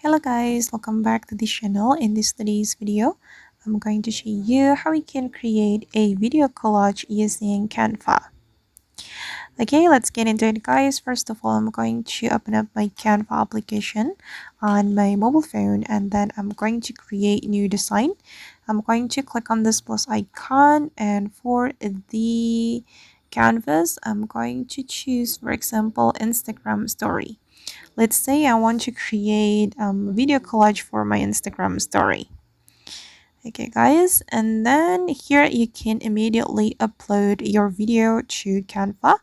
Hello guys, welcome back to the channel. In today's video, I'm going to show you how we can create a video collage using Canva. Okay, let's get into it guys. First of all, I'm going to open up my Canva application on my mobile phone, and then I'm going to create new design. I'm going to click on this plus icon, and for the canvas, I'm going to choose, for example, Instagram story. Let's say I want to create video collage for my Instagram story. Okay guys, and then here you can immediately upload your video to Canva,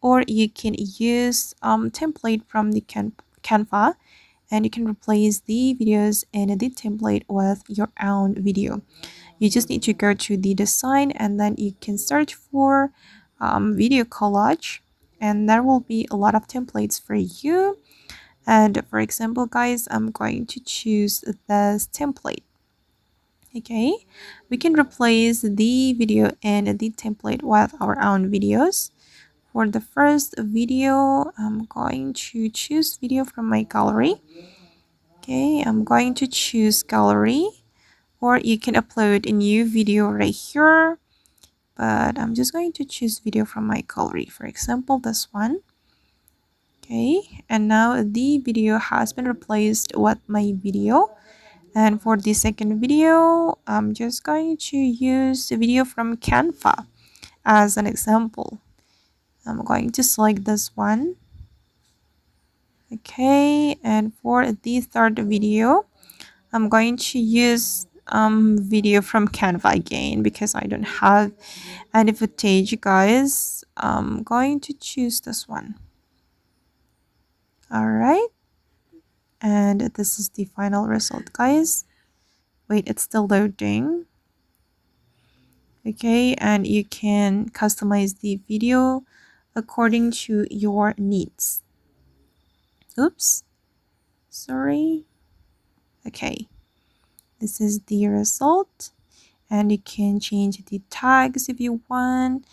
or you can use template from the Canva, and you can replace the videos in the template with your own video. You just need to go to the design, and then you can search for video collage, and there will be a lot of templates for you. And for example guys, I'm going to choose this template. Okay, we can replace the video and the template with our own videos. For the first video, I'm going to choose video from my gallery. Okay, I'm going to choose gallery, or you can upload a new video right here, but I'm just going to choose video from my gallery, for example this one. Okay, and now the video has been replaced with my video. And for the second video, I'm just going to use the video from Canva as an example. I'm going to select this one. Okay, and for the third video, I'm going to use video from Canva again because I don't have any footage, guys. I'm going to choose this one. All right, and this is the final result, guys. Wait, it's still loading. Okay, and you can customize the video according to your needs. Oops, sorry. Okay, this is the result, and you can change the tags if you want,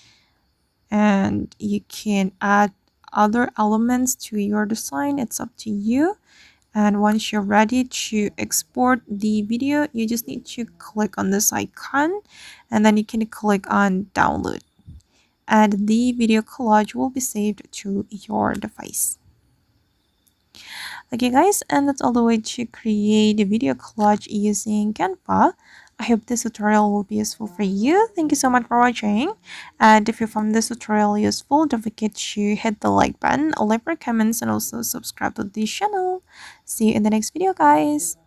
and you can add other elements to your design. It's up to you. And once you're ready to export the video, you just need to click on this icon, and then you can click on download, and the video collage will be saved to your device. Okay guys, and that's all the way to create a video collage using Canva. I hope this tutorial will be useful for you. Thank you so much for watching, and if you found this tutorial useful, don't forget to hit the like button, leave your comments, and also subscribe to the channel. See you in the next video guys.